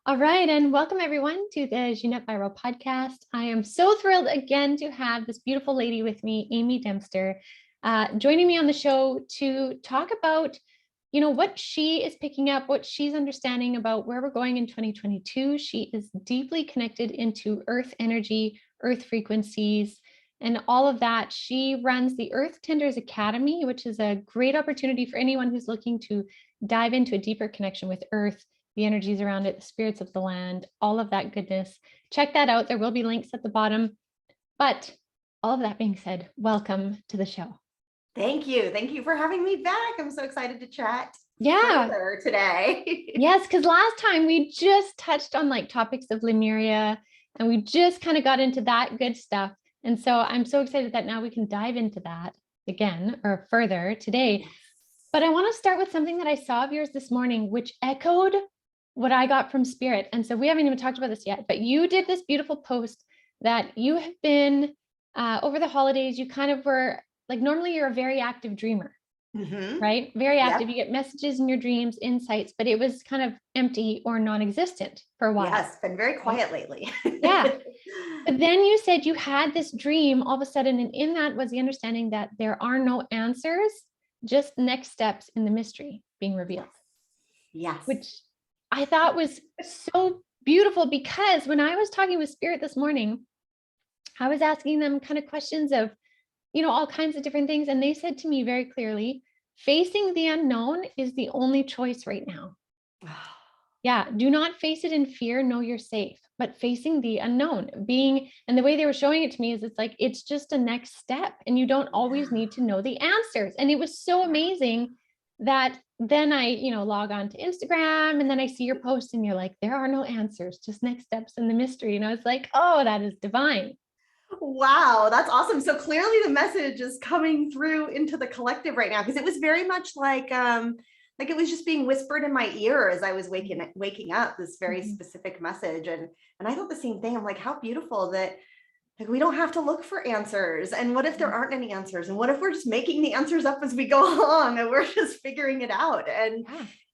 All right, and welcome everyone to the Ginette Biro Podcast. I am so thrilled again to have this beautiful lady with me, Amy Dempster, joining me on the show to talk about, what she is picking up, what she's understanding about where we're going in 2022. She is deeply connected into earth energy, earth frequencies, and all of that. She runs the Earth Tenders Academy, which is a great opportunity for anyone who's looking to dive into a deeper connection with earth, the energies around it, the spirits of the land, all of that goodness. Check that out. There will be links at the bottom. But all of that being said, welcome to the show. Thank you. Thank you for having me back. I'm so excited to chat further today. Yes, because last time we just touched on topics of Lemuria and we just kind of got into that good stuff. And so I'm so excited that now we can dive into that again or further today. Yes. But I want to start with something that I saw of yours this morning, which echoed what I got from Spirit. And so we haven't even talked about this yet, but you did this beautiful post that you have been over the holidays. You kind of were normally you're a very active dreamer, right? Very active. Yep. You get messages in your dreams, insights, but it was kind of empty or non-existent for a while. Yes, been very quiet lately. Yeah. But then you said you had this dream all of a sudden, and in that was the understanding that there are no answers, just next steps in the mystery being revealed. Yes. Which I thought was so beautiful, because when I was talking with Spirit this morning, I was asking them kind of questions of, all kinds of different things. And they said to me very clearly, facing the unknown is the only choice right now. Yeah. Do not face it in fear. Know you're safe, but facing the unknown and the way they were showing it to me is it's just a next step, and you don't always need to know the answers. And it was so amazing that then I, log on to Instagram and then I see your post and you're like, there are no answers, just next steps in the mystery. And I was like, oh, that is divine. Wow, that's awesome. So clearly the message is coming through into the collective right now, because it was very much like it was just being whispered in my ear as I was waking up, this very specific message. And I thought the same thing. I'm like, how beautiful that we don't have to look for answers. And what if there aren't any answers? And what if we're just making the answers up as we go along and we're just figuring it out? And,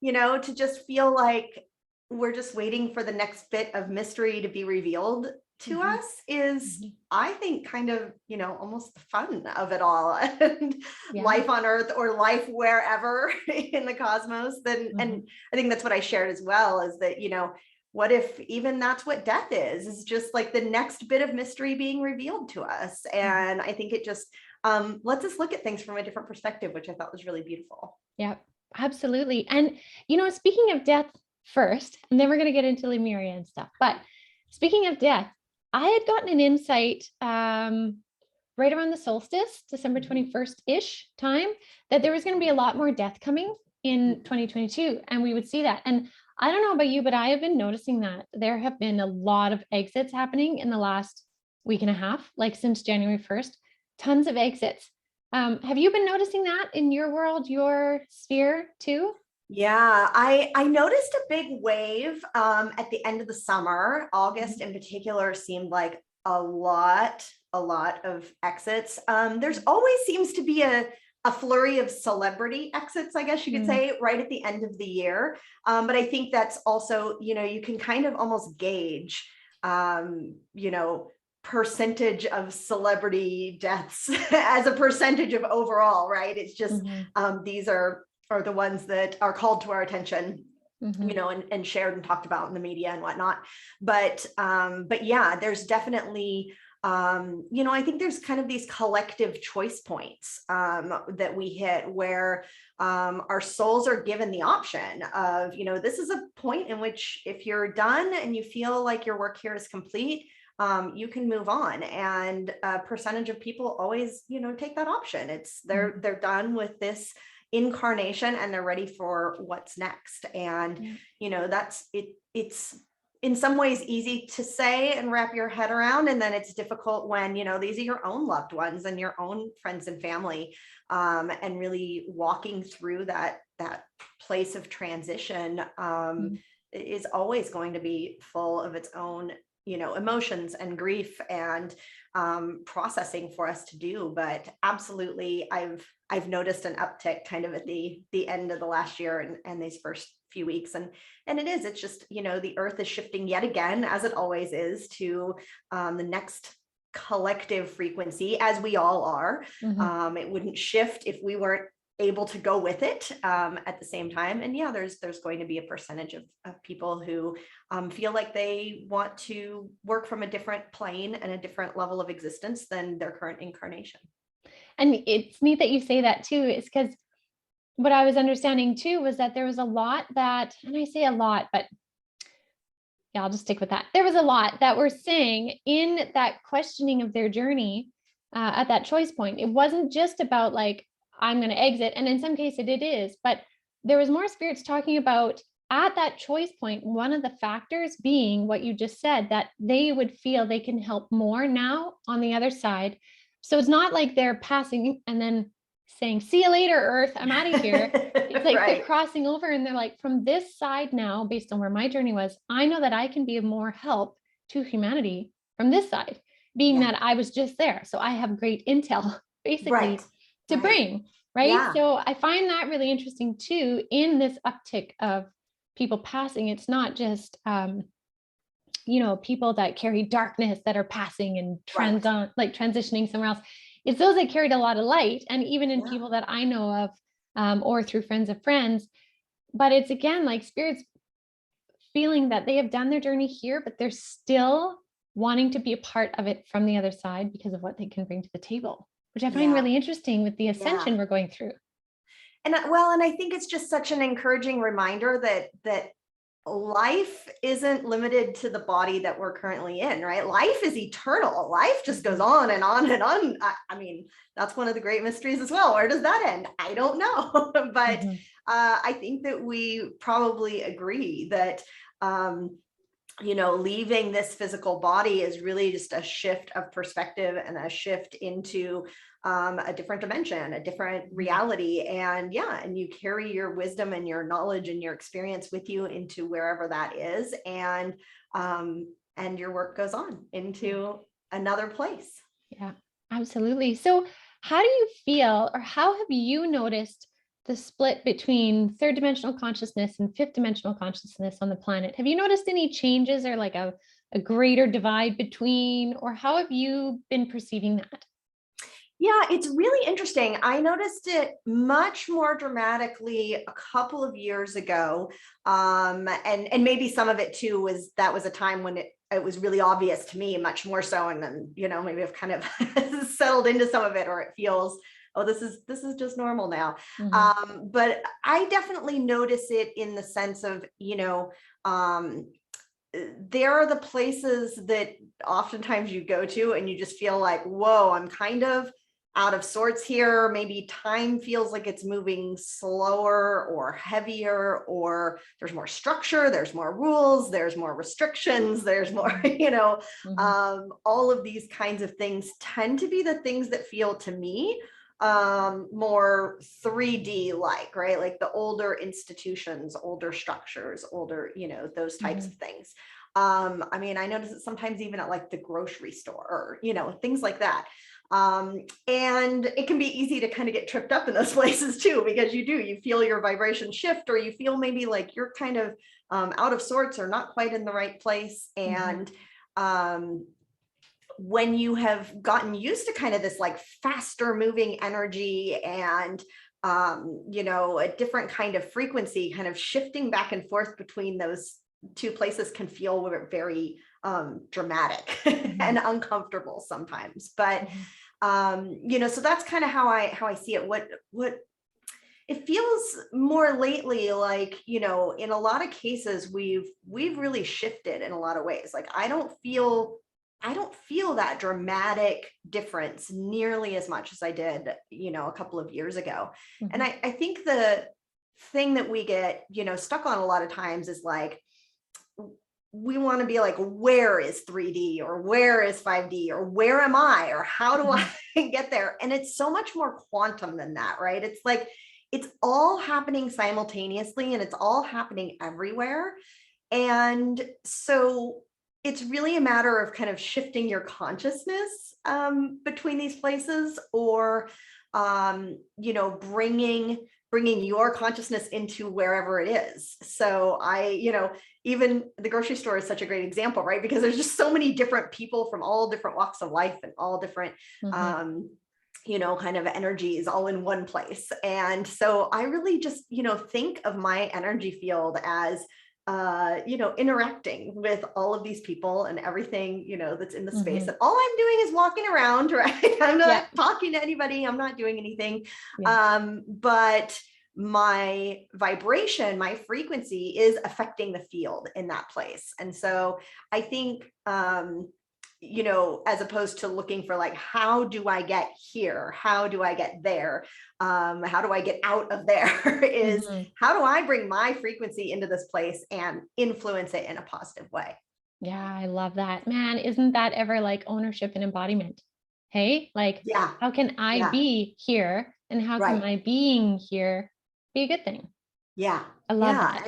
to just feel like we're just waiting for the next bit of mystery to be revealed to us is, I think, kind of, almost the fun of it all. And life on Earth or life wherever in the cosmos. And I think that's what I shared as well, is that, what if even that's what death is just like the next bit of mystery being revealed to us. And I think it just lets us look at things from a different perspective, which I thought was really beautiful. Yeah, absolutely. And, speaking of death first, and then we're going to get into Lemurian and stuff. But speaking of death, I had gotten an insight right around the solstice, December 21st-ish time, that there was going to be a lot more death coming in 2022. And we would see that. And I don't know about you, but I have been noticing that there have been a lot of exits happening in the last week and a half, since January 1st, tons of exits. Have you been noticing that in your world, your sphere too? Yeah, I noticed a big wave at the end of the summer. August in particular seemed like a lot of exits. There's always seems to be a flurry of celebrity exits, I guess you could say, right at the end of the year. But I think that's also, you can kind of almost gauge, percentage of celebrity deaths as a percentage of overall, right? It's just, these are the ones that are called to our attention, and shared and talked about in the media and whatnot. But yeah, there's definitely, I think there's kind of these collective choice points that we hit where our souls are given the option of, this is a point in which if you're done and you feel like your work here is complete, you can move on. And a percentage of people always, take that option. It's they're done with this incarnation and they're ready for what's next. And, that's it. It's in some ways easy to say and wrap your head around. And then it's difficult when, these are your own loved ones and your own friends and family, and really walking through that place of transition is always going to be full of its own emotions and grief and processing for us to do. But absolutely, I've noticed an uptick kind of at the end of the last year and these first few weeks. And it's just, the earth is shifting yet again, as it always is, to the next collective frequency, as we all are. It wouldn't shift if we weren't able to go with it at the same time. And yeah, there's going to be a percentage of people who feel like they want to work from a different plane and a different level of existence than their current incarnation. And it's neat that you say that too, is because what I was understanding too was that there was a lot that, and I say a lot, but yeah, I'll just stick with that. There was a lot that were saying in that questioning of their journey at that choice point. It wasn't just about like, I'm going to exit. And in some cases it is, but there was more spirits talking about at that choice point, one of the factors being what you just said, that they would feel they can help more now on the other side. So it's not like they're passing and then saying, see you later, Earth, I'm out of here. It's like they're crossing over and they're like, from this side now, based on where my journey was, I know that I can be of more help to humanity from this side, being that I was just there. So I have great intel basically to bring, right? Yeah. So I find that really interesting too, in this uptick of people passing. It's not just, people that carry darkness that are passing and transitioning somewhere else. It's those that carried a lot of light, and even in people that I know of, or through friends of friends. But it's again, like spirits feeling that they have done their journey here, but they're still wanting to be a part of it from the other side because of what they can bring to the table, which I find really interesting with the ascension we're going through. And I think it's just such an encouraging reminder that life isn't limited to the body that we're currently in, right? Life is eternal. Life just goes on and on and on. I mean, that's one of the great mysteries as well. Where does that end? I don't know. But I think that we probably agree that, leaving this physical body is really just a shift of perspective and a shift into a different dimension, a different reality. And you carry your wisdom and your knowledge and your experience with you into wherever that is. And your work goes on into another place. Yeah, absolutely. So how do you feel, or how have you noticed the split between third dimensional consciousness and fifth dimensional consciousness on the planet? Have you noticed any changes or like a greater divide between, or how have you been perceiving that? Yeah, it's really interesting. I noticed it much more dramatically a couple of years ago. And maybe some of it too was a time when it was really obvious to me, much more so. And then, maybe I've kind of settled into some of it, or it feels, oh, this is just normal now. But I definitely notice it in the sense of, there are the places that oftentimes you go to and you just feel like, whoa, I'm kind of out of sorts here. Maybe time feels like it's moving slower or heavier, or there's more structure, there's more rules, there's more restrictions, there's more, all of these kinds of things tend to be the things that feel to me more 3D like, right? Like the older institutions, older structures, older, those types of things. I mean, I notice it sometimes even at like the grocery store or, things like that. And it can be easy to kind of get tripped up in those places too, because you feel your vibration shift, or you feel maybe like you're kind of out of sorts or not quite in the right place. And when you have gotten used to kind of this like faster moving energy and a different kind of frequency, kind of shifting back and forth between those two places can feel very dramatic and uncomfortable sometimes. But so that's kind of how I see it. What it feels more lately like, in a lot of cases we've really shifted in a lot of ways. Like I don't feel that dramatic difference nearly as much as I did, a couple of years ago. And I think the thing that we get, stuck on a lot of times is like, we want to be like, where is 3D or where is 5D or where am I or how do I get there? And it's so much more quantum than that, right? It's like, it's all happening simultaneously and it's all happening everywhere. And so it's really a matter of kind of shifting your consciousness between these places, or bringing your consciousness into wherever it is. So even the grocery store is such a great example, right? Because there's just so many different people from all different walks of life and all different kind of energies all in one place. And so I really just, think of my energy field as interacting with all of these people and everything, that's in the space. And all I'm doing is walking around, right? I'm not talking to anybody. I'm not doing anything. But my vibration, my frequency is affecting the field in that place. And so I think, as opposed to looking for like, how do I get here? How do I get there? How do I get out of there? Is how do I bring my frequency into this place and influence it in a positive way? Yeah, I love that. Man, isn't that ever like ownership and embodiment? Hey, like, how can I be here? And how can my being here be a good thing? Yeah. I love that.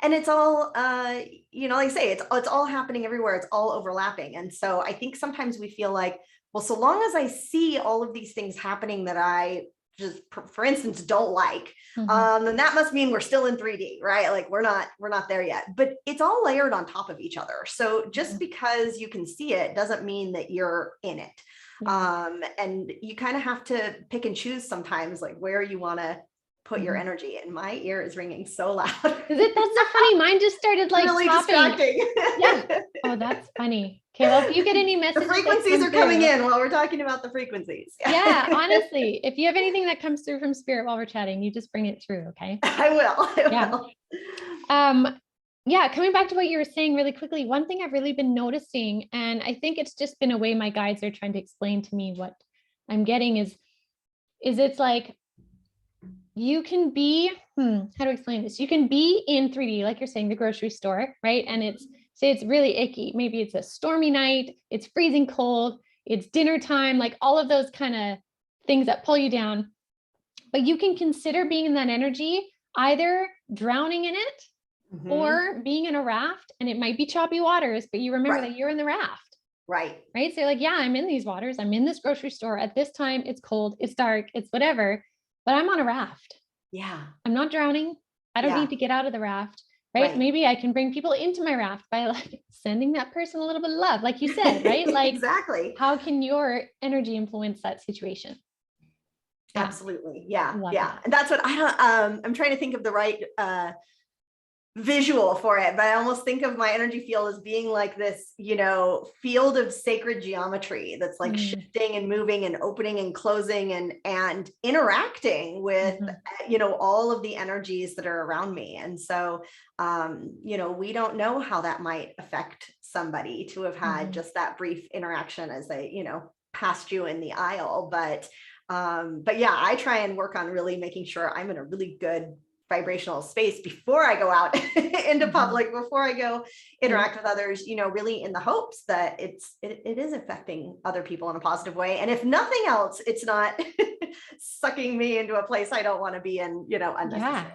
And it's all, like I say, it's all happening everywhere. It's all overlapping. And so I think sometimes we feel like, well, so long as I see all of these things happening that I just, for instance, don't like, then that must mean we're still in 3D, right? Like we're not there yet, but it's all layered on top of each other. So just because you can see it doesn't mean that you're in it. And you kind of have to pick and choose sometimes, like where you want to put your energy. And my ear is ringing so loud. That's so funny. Mine just started like really popping. Distracting. Yeah. Oh, that's funny. Okay. Well, if you get any messages, the frequencies are coming in while we're talking about the frequencies. Yeah. Honestly, if you have anything that comes through from spirit while we're chatting, you just bring it through. Okay. I will. Coming back to what you were saying really quickly, one thing I've really been noticing, and I think it's just been a way my guides are trying to explain to me what I'm getting is it's like, you can be, how do I explain this? You can be in 3D, like you're saying, the grocery store, right? And it's really icky. Maybe it's a stormy night, it's freezing cold, it's dinner time, like all of those kind of things that pull you down. But you can consider being in that energy, either drowning in it or being in a raft, and it might be choppy waters, but you remember that you're in the raft. Right. So you're like, yeah, I'm in these waters. I'm in this grocery store at this time. It's cold, it's dark, it's whatever. But I'm on a raft. Yeah. I'm not drowning. I don't need to get out of the raft, right? Maybe I can bring people into my raft by like sending that person a little bit of love, like you said, right? Like exactly. How can your energy influence that situation? Absolutely. Yeah. And that's what I'm trying to think of the right visual for it, but I almost think of my energy field as being like this, field of sacred geometry that's like shifting and moving and opening and closing and interacting with, all of the energies that are around me. And so, we don't know how that might affect somebody to have had just that brief interaction as they, passed you in the aisle. But yeah, I try and work on really making sure I'm in a really good vibrational space before I go out into public, before I go interact with others, really in the hopes that it is affecting other people in a positive way. And if nothing else, it's not sucking me into a place I don't want to be in, unnecessarily.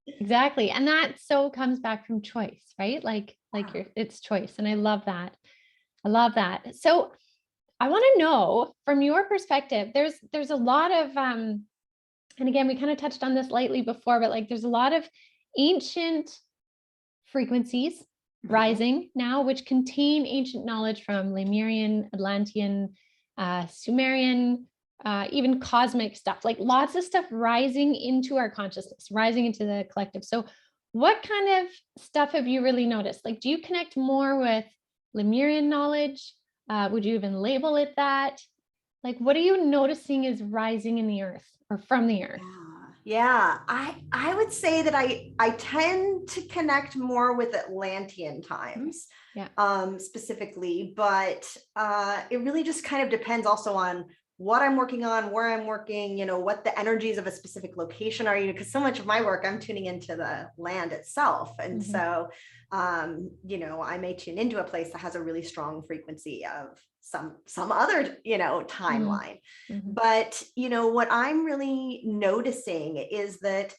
Yeah, exactly. And that so comes back from choice, right? It's choice. And I love that. So I want to know from your perspective, there's a lot of, and again, we kind of touched on this lightly before, but like there's a lot of ancient frequencies rising now, which contain ancient knowledge from Lemurian, Atlantean, Sumerian, even cosmic stuff, like lots of stuff rising into our consciousness, rising into the collective. So what kind of stuff have you really noticed? Like, do you connect more with Lemurian knowledge? Would you even label it that? Like, what are you noticing is rising in the earth or from the earth? Yeah. I would say that I tend to connect more with Atlantean times, specifically, but it really just kind of depends also on what I'm working on, where I'm working, what the energies of a specific location are, because so much of my work, I'm tuning into the land itself. And so, I may tune into a place that has a really strong frequency of some other, timeline. But, what I'm really noticing is that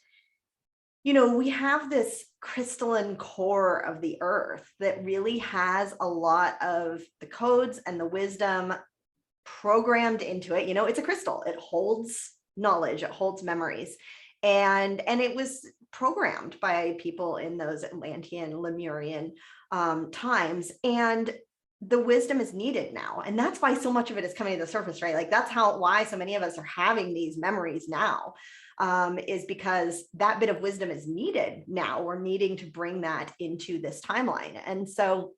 we have this crystalline core of the earth that really has a lot of the codes and the wisdom programmed into it. It's a crystal. It holds knowledge, it holds memories. And it was programmed by people in those Atlantean, Lemurian times. And the wisdom is needed now. And that's why so much of it is coming to the surface, right? Like that's why so many of us are having these memories now, is because that bit of wisdom is needed now. We're needing to bring that into this timeline. And so,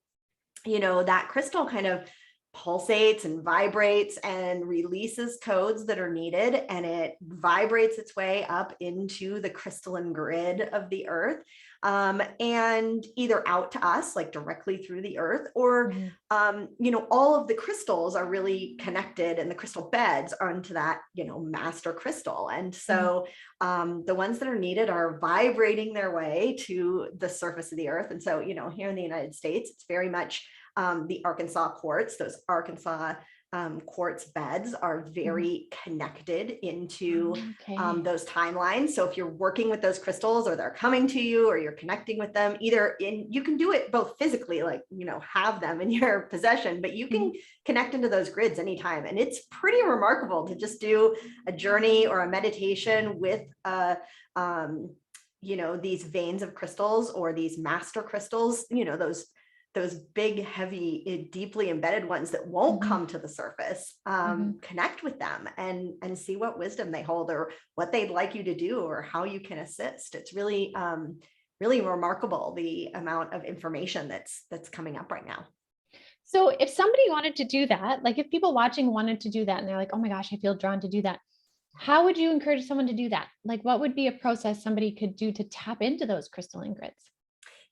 that crystal kind of pulsates and vibrates and releases codes that are needed, and it vibrates its way up into the crystalline grid of the earth, and either out to us, like directly through the earth, or all of the crystals are really connected, and the crystal beds are into that master crystal. And so the ones that are needed are vibrating their way to the surface of the earth. And so here in the United States, it's very much the Arkansas quartz. Those Arkansas quartz beds are very connected into those timelines. So if you're working with those crystals, or they're coming to you, or you're connecting with them, you can do it both physically, like, have them in your possession, but you can connect into those grids anytime. And it's pretty remarkable to just do a journey or a meditation with these veins of crystals, or these master crystals, those big, heavy, deeply embedded ones that won't come to the surface. Connect with them and see what wisdom they hold, or what they'd like you to do, or how you can assist. It's really, really remarkable, the amount of information that's coming up right now. So if somebody wanted to do that, like if people watching wanted to do that and they're like, oh my gosh, I feel drawn to do that, how would you encourage someone to do that? Like, what would be a process somebody could do to tap into those crystalline grids?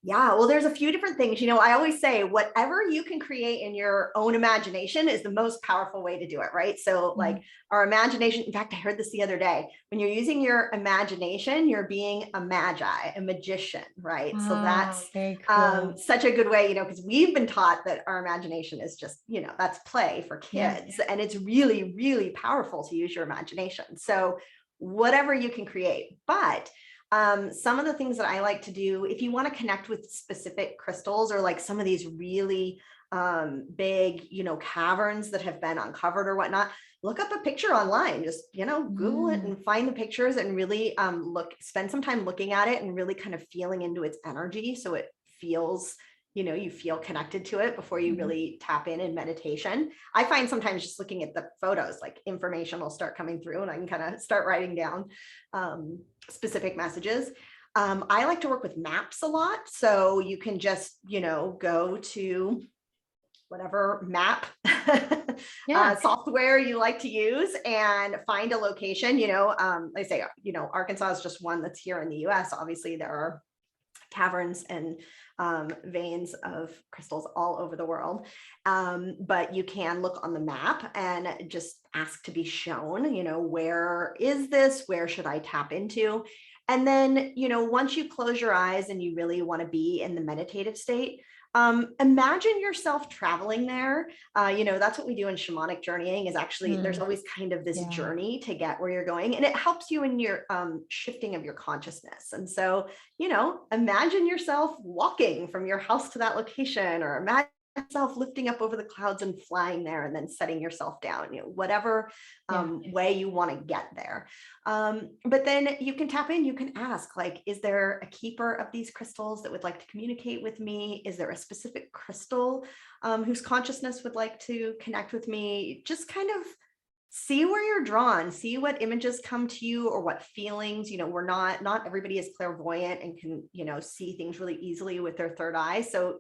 Yeah, well, there's a few different things. I always say whatever you can create in your own imagination is the most powerful way to do it, right? So like our imagination, in fact, I heard this the other day, when you're using your imagination, you're being a magi, a magician, right? So that's very cool. Such a good way, because we've been taught that our imagination is just, that's play for kids. And it's really, really powerful to use your imagination. So whatever you can create. But some of the things that I like to do, if you want to connect with specific crystals, or like some of these really big, caverns that have been uncovered or whatnot, look up a picture online, just, Google it and find the pictures, and really spend some time looking at it and really kind of feeling into its energy. So it feels, you feel connected to it before you really tap in meditation. I find sometimes just looking at the photos, like information will start coming through, and I can kind of start writing down specific messages. I like to work with maps a lot. So you can just, go to whatever map software you like to use and find a location. They say, Arkansas is just one that's here in the US. Obviously, there are caverns and veins of crystals all over the world. But you can look on the map and just ask to be shown, where is this? Where should I tap into? And then, once you close your eyes and you really want to be in the meditative state, imagine yourself traveling there. That's what we do in shamanic journeying, is actually there's always kind of this journey to get where you're going, and it helps you in your shifting of your consciousness. And so, imagine yourself walking from your house to that location, or imagine yourself lifting up over the clouds and flying there, and then setting yourself down, whatever way you want to get there. But then you can tap in, you can ask, like, is there a keeper of these crystals that would like to communicate with me? Is there a specific crystal whose consciousness would like to connect with me? Just kind of see where you're drawn, see what images come to you, or what feelings. We're not everybody is clairvoyant and can, see things really easily with their third eye. So,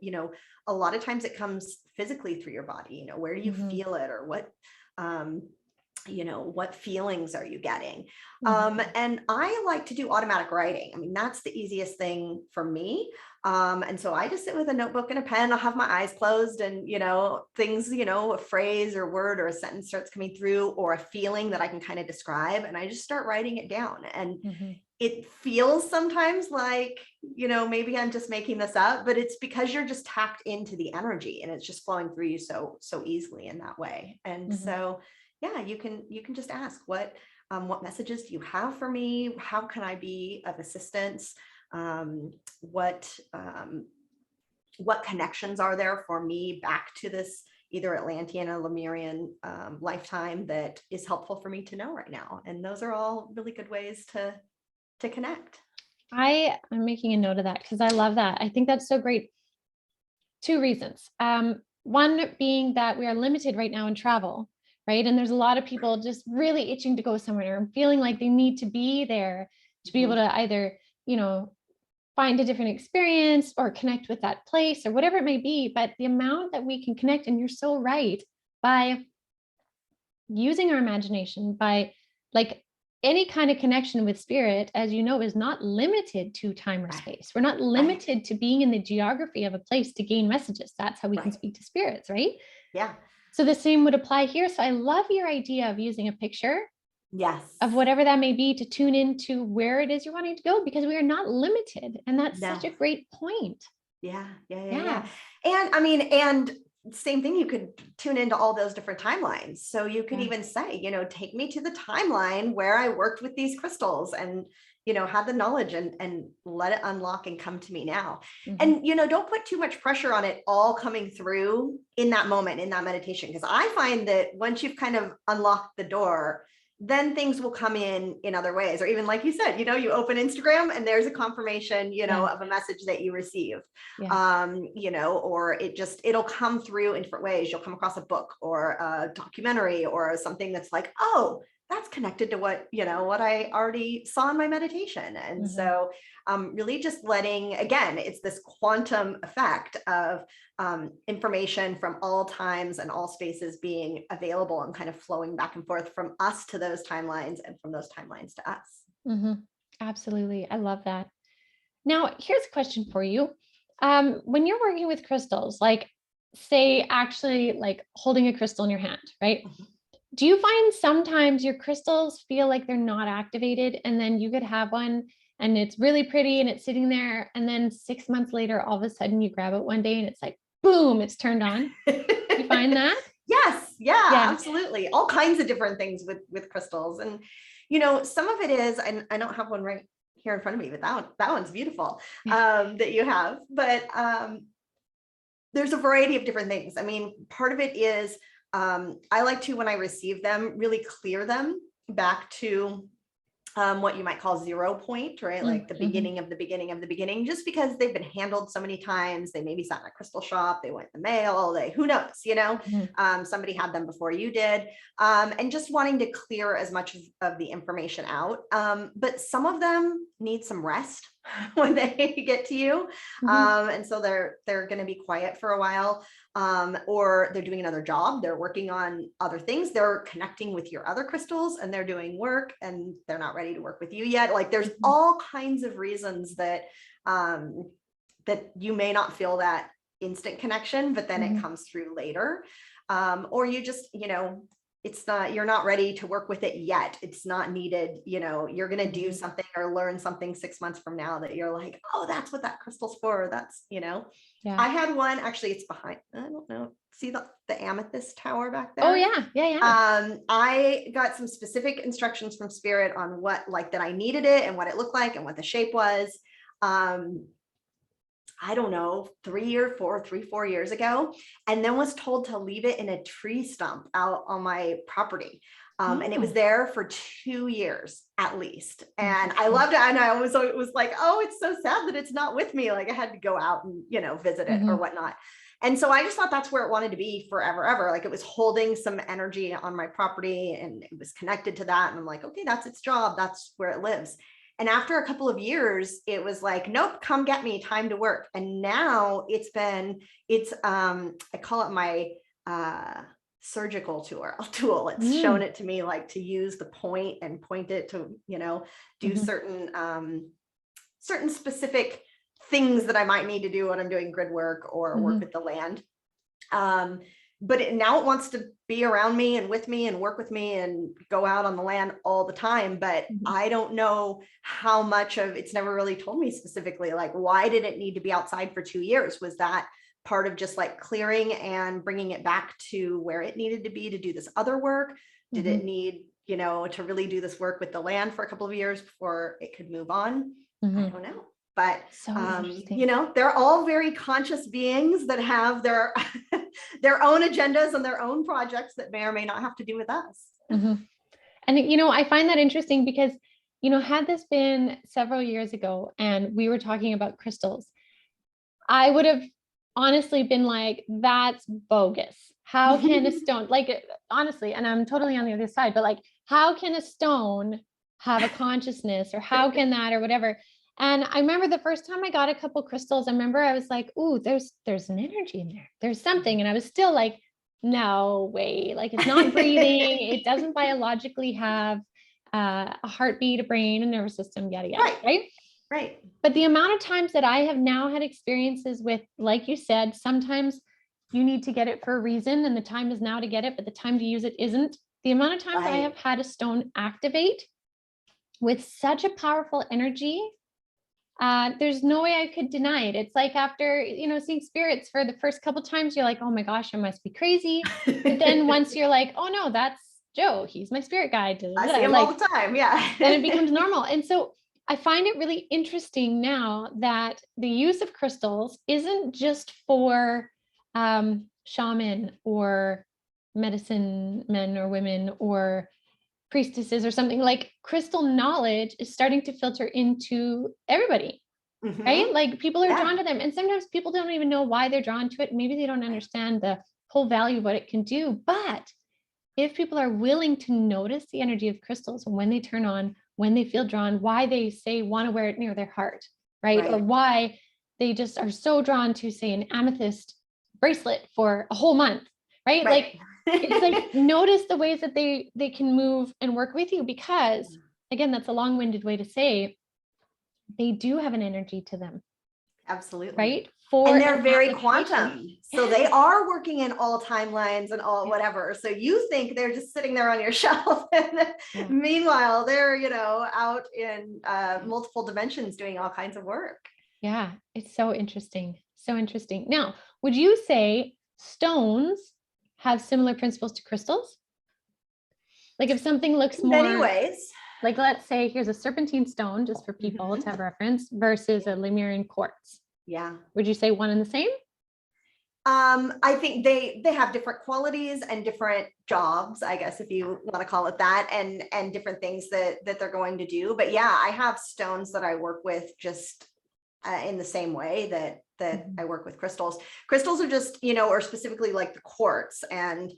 a lot of times it comes physically through your body. Where do you feel it, or what what feelings are you getting? And I like to do automatic writing. I mean, that's the easiest thing for me. And so I just sit with a notebook and a pen. I'll have my eyes closed, and, things, a phrase or word or a sentence starts coming through, or a feeling that I can kind of describe. And I just start writing it down. And it feels sometimes like, maybe I'm just making this up, but it's because you're just tapped into the energy, and it's just flowing through you so easily in that way. And so, yeah, you can just ask, what messages do you have for me? How can I be of assistance? what connections are there for me back to this either Atlantean or Lemurian lifetime that is helpful for me to know right now. And those are all really good ways to connect. I'm making a note of that because I love that. I think that's so great. Two reasons. One being that we are limited right now in travel, right? And there's a lot of people just really itching to go somewhere and feeling like they need to be there to be able to either, find a different experience or connect with that place or whatever it may be. But the amount that we can connect, and you're so right, by using our imagination, by like any kind of connection with spirit, as you know, is not limited to time or space. We're not limited to being in the geography of a place to gain messages. That's how we can speak to spirits, right? Yeah. So the same would apply here. So I love your idea of using a picture. Yes. Of whatever that may be to tune into where it is you're wanting to go, because we are not limited. And that's such a great point. Yeah. And I mean, and same thing, you could tune into all those different timelines. So you could even say, take me to the timeline where I worked with these crystals and, had the knowledge and let it unlock and come to me now. And, don't put too much pressure on it all coming through in that moment, in that meditation. Because I find that once you've kind of unlocked the door, then things will come in other ways. Or even like you said, you open Instagram and there's a confirmation, of a message that you received, or it'll come through in different ways. You'll come across a book or a documentary or something that's like, oh, that's connected to what I already saw in my meditation. And so really just letting, again, it's this quantum effect of information from all times and all spaces being available and kind of flowing back and forth from us to those timelines and from those timelines to us. Absolutely. I love that. Now, here's a question for you. When you're working with crystals, like say actually like holding a crystal in your hand, right? Do you find sometimes your crystals feel like they're not activated, and then you could have one and it's really pretty and it's sitting there, and then 6 months later, all of a sudden you grab it one day and it's like, boom, it's turned on? You find that? Yes. Yeah, absolutely. All kinds of different things with crystals. And, some of it is, and I don't have one right here in front of me, but that one's beautiful that you have. But there's a variety of different things. I mean, part of it is I like to, when I receive them, really clear them back to what you might call 0 point, right? Like the beginning of the beginning of the beginning, just because they've been handled so many times. They maybe sat in a crystal shop, they went in the mail, who knows, somebody had them before you did. And just wanting to clear as much of the information out. But some of them need some rest when they get to you. And so they're going to be quiet for a while. Or they're doing another job, they're working on other things, they're connecting with your other crystals and they're doing work and they're not ready to work with you yet. Like there's all kinds of reasons that that you may not feel that instant connection, but then it comes through later. Or you just, you're not ready to work with it yet. It's not needed. You're going to do something or learn something 6 months from now that you're like, oh, that's what that crystal's for. That's, I had one, actually it's behind, I don't know. See the amethyst tower back there? Oh yeah. I got some specific instructions from spirit on what, that I needed it and what it looked like and what the shape was. I don't know, 3 or 4 years ago, and then was told to leave it in a tree stump out on my property. And it was there for 2 years at least. And I loved it. And it was like, oh, it's so sad that it's not with me. Like I had to go out and, visit it or whatnot. And so I just thought that's where it wanted to be forever, ever. Like it was holding some energy on my property and it was connected to that. And I'm like, okay, that's its job. That's where it lives. And after a couple of years, it was like, nope, come get me, time to work. And now it's I call it my surgical tool. It's shown it to me like to use the point and point it to, do certain specific things that I might need to do when I'm doing grid work or work with the land. But now it wants to be around me and with me and work with me and go out on the land all the time. But I don't know how much of it's never really told me specifically, like, why did it need to be outside for 2 years? Was that part of just like clearing and bringing it back to where it needed to be to do this other work? Did it need, to really do this work with the land for a couple of years before it could move on? I don't know. But, So they're all very conscious beings that have their, their own agendas and their own projects that may or may not have to do with us. Mm-hmm. And, I find that interesting because, had this been several years ago and we were talking about crystals, I would have honestly been like, that's bogus. How can a stone, like, honestly, and I'm totally on the other side, but like, how can a stone have a consciousness, or how can that, or whatever? And I remember the first time I got a couple crystals, I remember I was like, ooh, there's an energy in there. There's something. And I was still like, no way, like it's not breathing. It doesn't biologically have a heartbeat, a brain, a nervous system, yada, yada, right? Right. But the amount of times that I have now had experiences with, like you said, sometimes you need to get it for a reason and the time is now to get it, but the time to use it isn't. The amount of times I have had a stone activate with such a powerful energy, there's no way I could deny it. It's like after, seeing spirits for the first couple of times, you're like, oh my gosh, I must be crazy. But then once you're like, oh no, that's Joe, he's my spirit guide. I see him all the time. Yeah. And it becomes normal. And so I find it really interesting now that the use of crystals isn't just for shaman or medicine men or women or priestesses or something. Like crystal knowledge is starting to filter into everybody, right? Like people are drawn to them. And sometimes people don't even know why they're drawn to it. Maybe they don't understand the whole value of what it can do. But if people are willing to notice the energy of crystals when they turn on, when they feel drawn, why they say want to wear it near their heart, right? Or why they just are so drawn to, say, an amethyst bracelet for a whole month, right? Like it's like notice the ways that they can move and work with you, because again, that's a long-winded way to say they do have an energy to them. Absolutely. Right. And they're very quantum. So they are working in all timelines and all whatever. So you think they're just sitting there on your shelf. And meanwhile, they're, out in multiple dimensions doing all kinds of work. Yeah. It's so interesting. So interesting. Now, would you say stones have similar principles to crystals? Like if something looks more, many ways, like let's say here's a serpentine stone, just for people to have reference, versus a Lemurian quartz. Yeah. Would you say one and the same? I think they have different qualities and different jobs, I guess, if you want to call it that, and different things that they're going to do. But yeah, I have stones that I work with just in the same way that I work with crystals. Crystals are just, or specifically like the quartz and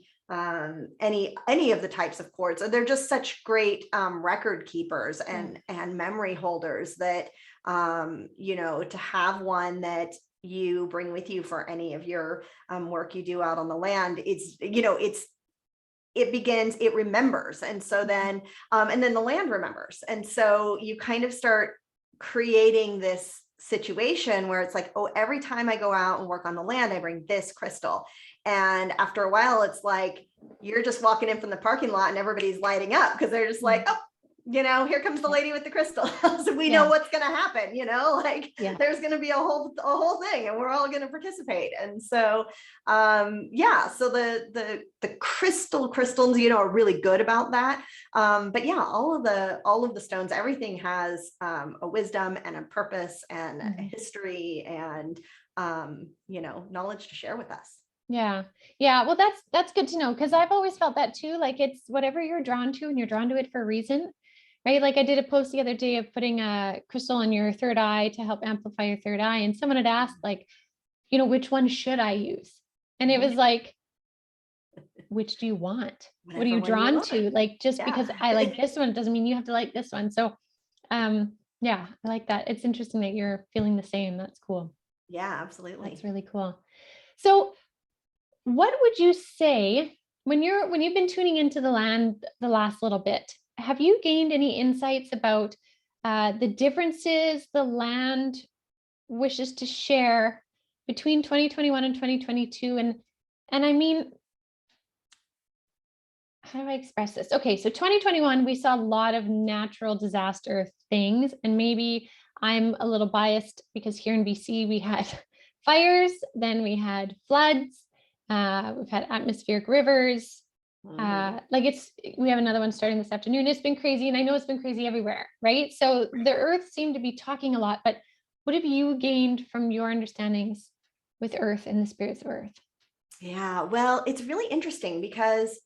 any of the types of quartz, they're just such great record keepers and memory holders that to have one that you bring with you for any of your work you do out on the land, it remembers. And so then and then the land remembers, and so you kind of start creating this situation where it's like, oh, every time I go out and work on the land, I bring this crystal. And after a while, it's like you're just walking in from the parking lot and everybody's lighting up because they're just like, oh, here comes the lady with the crystal. So we know what's going to happen, there's going to be a whole thing and we're all going to participate. And so, so the crystals, are really good about that. But yeah, all of the stones, everything has a wisdom and a purpose and a history and, knowledge to share with us. Yeah. Well, that's good to know, because I've always felt that too. Like it's whatever you're drawn to and you're drawn to it for a reason, right? Like I did a post the other day of putting a crystal on your third eye to help amplify your third eye. And someone had asked like, which one should I use? And it was like, which do you want? What are you drawn to? Like, just because I like this one doesn't mean you have to like this one. So, I like that. It's interesting that you're feeling the same. That's cool. Yeah, absolutely. That's really cool. So what would you say when you've been tuning into the land the last little bit, have you gained any insights about the differences the land wishes to share between 2021 and 2022? And I mean, how do I express this? Okay, so 2021, we saw a lot of natural disaster things, and maybe I'm a little biased because here in BC, we had fires, then we had floods, we've had atmospheric rivers, we have another one starting this afternoon. It's been crazy, and I know it's been crazy everywhere, right? So the earth seemed to be talking a lot, but What have you gained from your understandings with Earth and the spirits of Earth? Yeah, well, it's really interesting because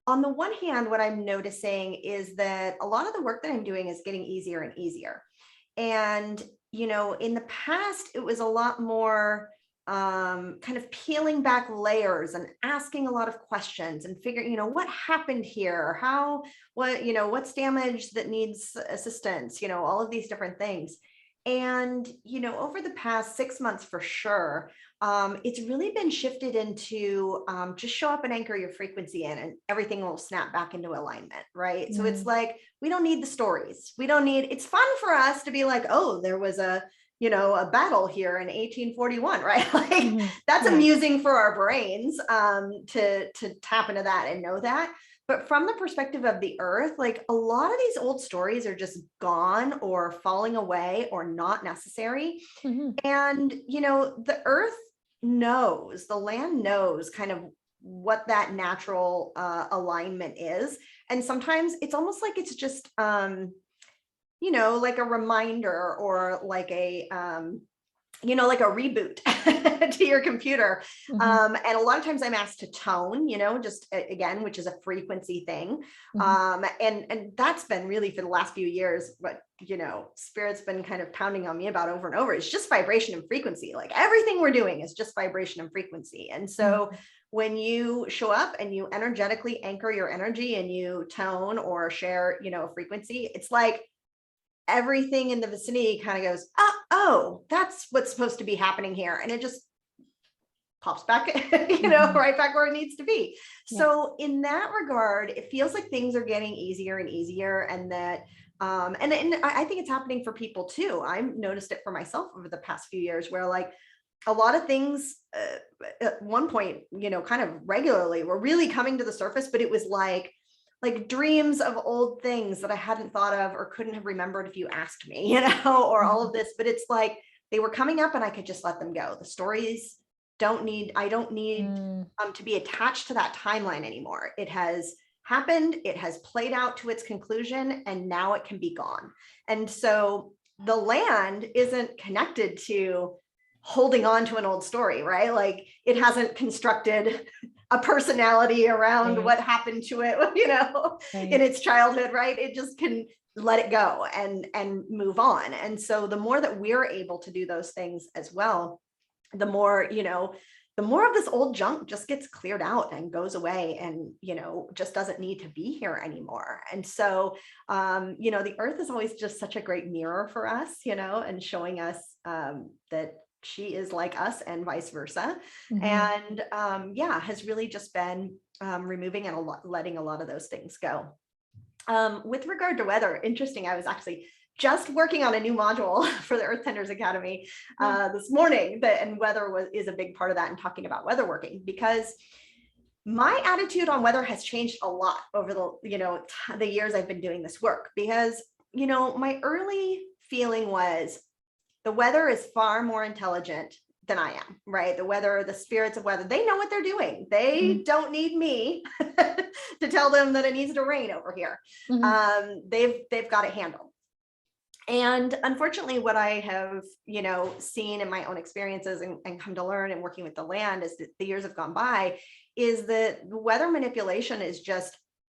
on the one hand, what I'm noticing is that a lot of the work that I'm doing is getting easier and easier. And, in the past, it was a lot more kind of peeling back layers and asking a lot of questions and figuring, what happened here? What's damage that needs assistance, all of these different things. And, over the past 6 months for sure, it's really been shifted into just show up and anchor your frequency in and everything will snap back into alignment, right? So it's like, we don't need the stories. It's fun for us to be like, oh, there was a battle here in 1841, right? Like that's amusing for our brains to tap into that and know that. But from the perspective of the earth, like a lot of these old stories are just gone or falling away or not necessary. And, the earth knows, the land knows kind of what that natural alignment is. And sometimes it's almost like it's just, like a reminder or like a, like a reboot to your computer. And a lot of times I'm asked to tone, just again, which is a frequency thing. And that's been really for the last few years, but Spirit's been kind of pounding on me about over and over. It's just vibration and frequency. Like everything we're doing is just vibration and frequency. And so when you show up and you energetically anchor your energy and you tone or share, a frequency, it's like everything in the vicinity kind of goes, oh, that's what's supposed to be happening here. And it just pops back, right back where it needs to be. Yeah. So in that regard, it feels like things are getting easier and easier. And that, and I think it's happening for people too. I've noticed it for myself over the past few years where like a lot of things at one point, kind of regularly were really coming to the surface, but it was like dreams of old things that I hadn't thought of or couldn't have remembered if you asked me, or all of this, but it's like they were coming up and I could just let them go. The stories I don't need to be attached to that timeline anymore. It has happened. It has played out to its conclusion and now it can be gone. And so the land isn't connected to holding on to an old story, right? Like it hasn't constructed a personality around what happened to it, in its childhood, right? It just can let it go and move on. And so the more that we're able to do those things as well, the more of this old junk just gets cleared out and goes away and, just doesn't need to be here anymore. And so, the earth is always just such a great mirror for us, and showing us that she is like us and vice versa. And has really just been removing and letting a lot of those things go. With regard to weather, interesting, I was actually just working on a new module for the Earth Tenders Academy this morning, and weather is a big part of that, and talking about weather working, because my attitude on weather has changed a lot over the years I've been doing this work, because my early feeling was the weather is far more intelligent than I am, right? The spirits of weather, they know what they're doing. They don't need me to tell them that it needs to rain over here. They've got it handled. And unfortunately, what I have, seen in my own experiences and come to learn and working with the land as the years have gone by, is that the weather manipulation is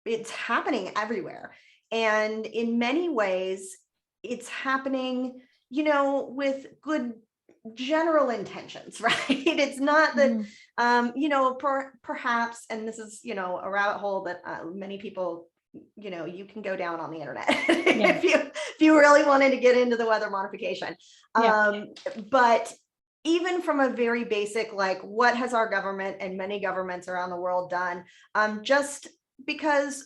it's happening everywhere. And in many ways, it's happening with good general intentions, right? It's not that, perhaps, and this is, a rabbit hole that many people, you can go down on the internet if you really wanted to get into the weather modification. But even from a very basic, like, what has our government and many governments around the world done? Just because,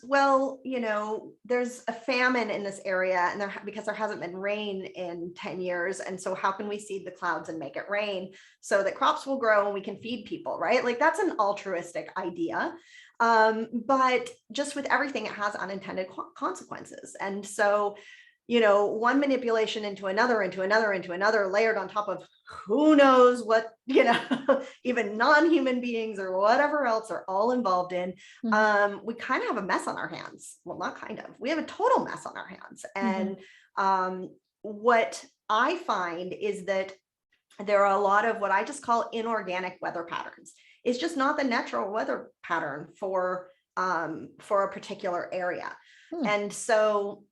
there's a famine in this area and because there hasn't been rain in 10 years. And so how can we seed the clouds and make it rain so that crops will grow and we can feed people, right? Like that's an altruistic idea. But just with everything, it has unintended consequences. And so, one manipulation into another, layered on top of who knows what, even non-human beings or whatever else are all involved in, we kind of have a mess on our hands. Well, not kind of, we have a total mess on our hands. And what I find is that there are a lot of what I just call inorganic weather patterns. It's just not the natural weather pattern for a particular area. And so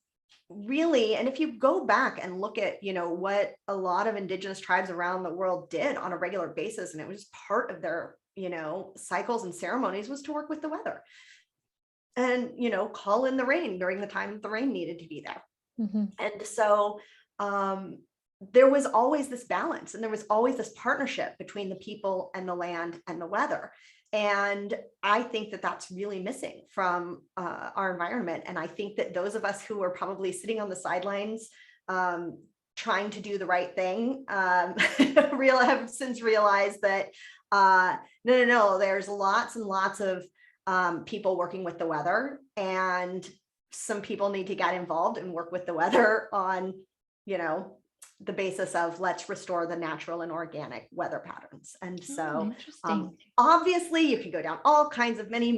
really, and if you go back and look at, you know, what a lot of indigenous tribes around the world did on a regular basis, and it was part of their, you know, cycles and ceremonies, was to work with the weather and, you know, call in the rain during the time that the rain needed to be there. And so there was always this balance, and there was always this partnership between the people and the land and the weather. And I think that that's really missing from our environment. And I think that those of us who are probably sitting on the sidelines trying to do the right thing have since realized that no, there's lots and lots of people working with the weather, and some people need to get involved and work with the weather on, you know, the basis of let's restore the natural and organic weather patterns. And so obviously you can go down all kinds of many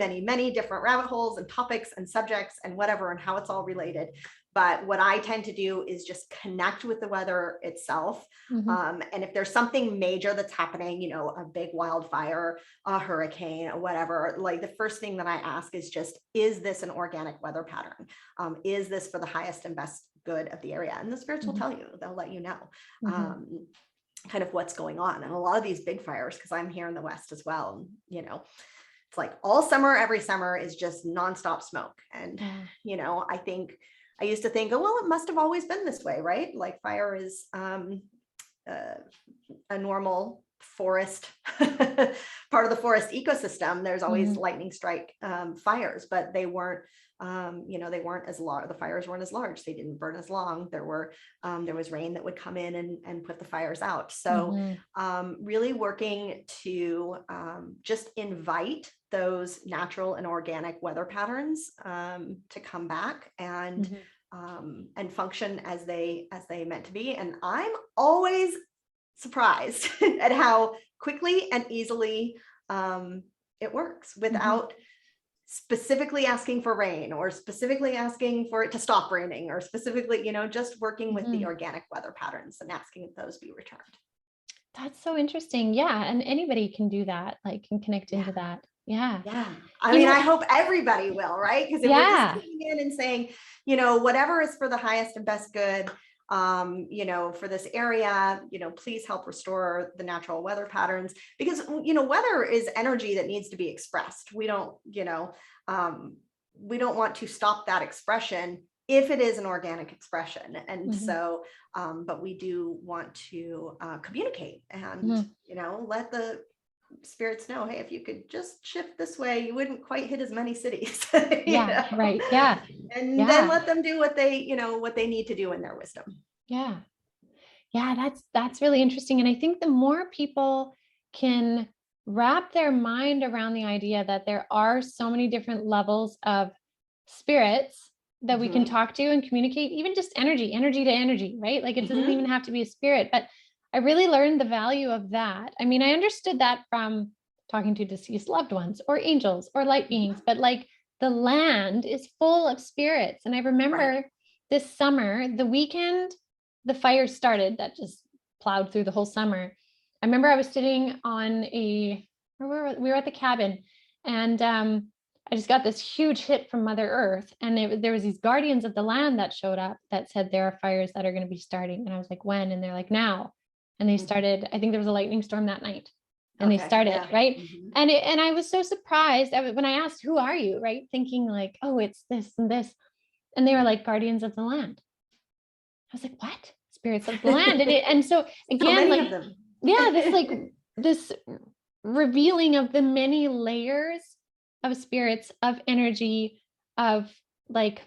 different rabbit holes and topics and subjects and whatever, and how it's all related. But what I tend to do is just connect with the weather itself. And if there's something major that's happening, you know, a big wildfire, a hurricane, or whatever, like the first thing that I ask is just, is this an organic weather pattern? Is this for the highest and best good of the area? And the spirits will tell you, they'll let you know kind of what's going on. And a lot of these big fires, because I'm here in the West as well, you know, it's like all summer, every summer is just nonstop smoke. And, you know, I used to think, oh, well, it must have always been this way, right? Like fire is a normal forest, part of the forest ecosystem. There's always lightning strike fires, but they weren't, you know, they weren't as large. The fires weren't as large. They didn't burn as long. There was rain that would come in and put the fires out. So really working to just invite those natural and organic weather patterns to come back and function as they meant to be. And I'm always surprised at how quickly and easily it works without specifically asking for rain, or specifically asking for it to stop raining, or specifically, you know, just working with the organic weather patterns and asking if those be returned. That's so interesting. Yeah. And anybody can do that, like can connect into that. Yeah. I mean, I hope everybody will, right? Because if we're just coming in and saying, you know, whatever is for the highest and best good, you know, for this area, you know, please help restore the natural weather patterns, because, you know, weather is energy that needs to be expressed. We don't, you know, we don't want to stop that expression if it is an organic expression. And so, but we do want to communicate and, you know, let the spirits know, hey, if you could just shift this way, you wouldn't quite hit as many cities. Yeah, know? Right. Yeah. And then let them do what they, you know, what they need to do in their wisdom. Yeah. Yeah, that's really interesting. And I think the more people can wrap their mind around the idea that there are so many different levels of spirits that we can talk to and communicate, even just energy to energy, right? Like it doesn't even have to be a spirit, but I really learned the value of that. I mean, I understood that from talking to deceased loved ones or angels or light beings, but like the land is full of spirits. And I remember this summer, the weekend the fire started that just plowed through the whole summer. I remember I was sitting on we were at the cabin, and I just got this huge hit from Mother Earth. And there was these guardians of the land that showed up that said, there are fires that are going to be starting. And I was like, when? And they're like, now. And they started, I think there was a lightning storm that night, and they started, right? And I was so surprised when I asked, who are you, right? Thinking like, oh, it's this and this. And they were like, guardians of the land. I was like, what? Spirits of the land. And so again, like, this revealing of the many layers of spirits, of energy, of like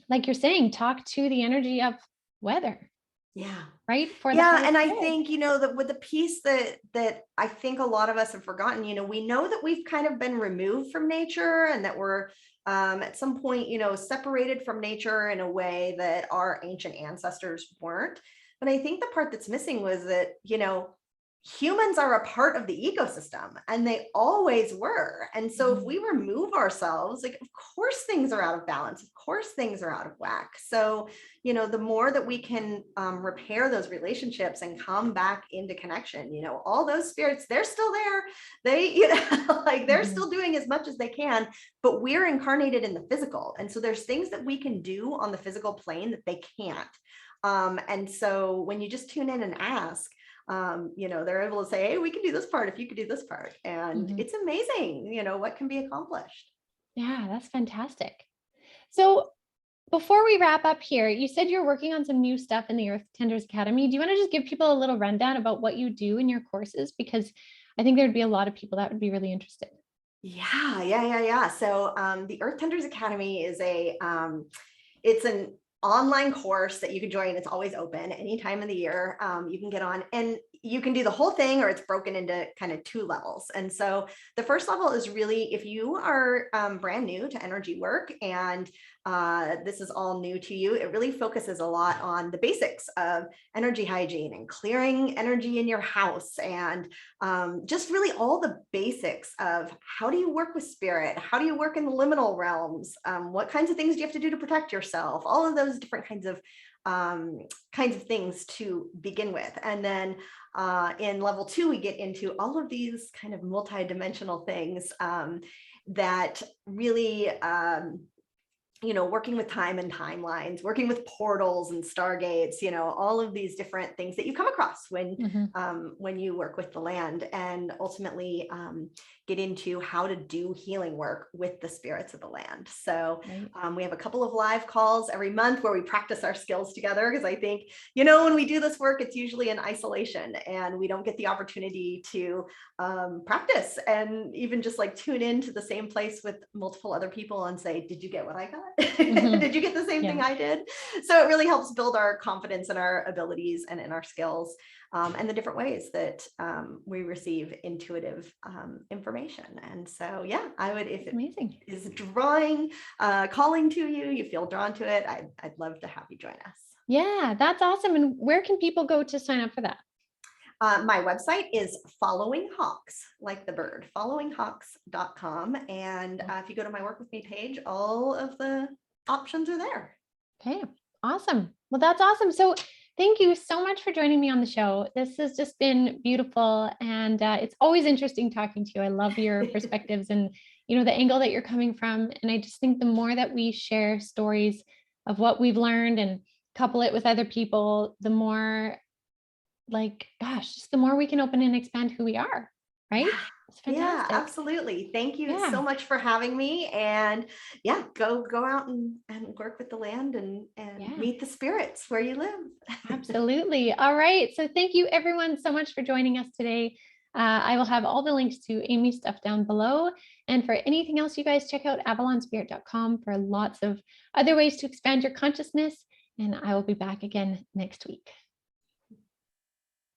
you're saying, talk to the energy of weather. Yeah. Right. And I think, you know, that with the piece that I think a lot of us have forgotten, you know, we know that we've kind of been removed from nature, and that we're at some point, you know, separated from nature in a way that our ancient ancestors weren't. But I think the part that's missing was that, you know, humans are a part of the ecosystem, and they always were. And so if we remove ourselves, like, of course things are out of balance, of course things are out of whack. So, you know, the more that we can repair those relationships and come back into connection, you know, all those spirits, they're still there. They, you know, like, they're still doing as much as they can, but we're incarnated in the physical. And so there's things that we can do on the physical plane that they can't. And so when you just tune in and ask, you know, they're able to say, hey, we can do this part if you could do this part. And it's amazing, you know, what can be accomplished. Yeah, that's fantastic. So before we wrap up here, you said you're working on some new stuff in the Earth Tenders Academy. Do you want to just give people a little rundown about what you do in your courses? Because I think there'd be a lot of people that would be really interested. Yeah. So the Earth Tenders Academy is it's an online course that you can join. It's always open any time of the year. You can get on, and you can do the whole thing, or it's broken into kind of 2 levels. And so the first level is really, if you are brand new to energy work and this is all new to you, it really focuses a lot on the basics of energy hygiene and clearing energy in your house, and just really all the basics of how do you work with spirit, how do you work in the liminal realms, what kinds of things do you have to do to protect yourself, all of those different kinds of things to begin with. And then in level 2, we get into all of these kind of multi-dimensional things that really you know, working with time and timelines, working with portals and stargates, you know, all of these different things that you come across when you work with the land, and ultimately get into how to do healing work with the spirits of the land. So we have a couple of live calls every month where we practice our skills together, because I think, you know, when we do this work, it's usually in isolation and we don't get the opportunity to practice and even just like tune into the same place with multiple other people and say, did you get what I got? Did you get the same thing I did? So it really helps build our confidence in our abilities and in our skills, and the different ways that we receive intuitive information. And so, yeah, I would, if it is drawing, calling to you, you feel drawn to it, I'd love to have you join us. Yeah, that's awesome. And where can people go to sign up for that? My website is Following Hawks, like the bird, followinghawks.com. And if you go to my Work With Me page, all of the options are there. Okay, awesome. Well, that's awesome. So thank you so much for joining me on the show. This has just been beautiful. And it's always interesting talking to you. I love your perspectives and, you know, the angle that you're coming from. And I just think the more that we share stories of what we've learned and couple it with other people, the more, like, gosh, just the more we can open and expand who we are, right? It's fantastic. Yeah, absolutely. Thank you so much for having me. And yeah, go out and work with the land and meet the spirits where you live. Absolutely. All right. So thank you everyone so much for joining us today. I will have all the links to Amy's stuff down below. And for anything else, you guys check out avalonspirit.com for lots of other ways to expand your consciousness. And I will be back again next week.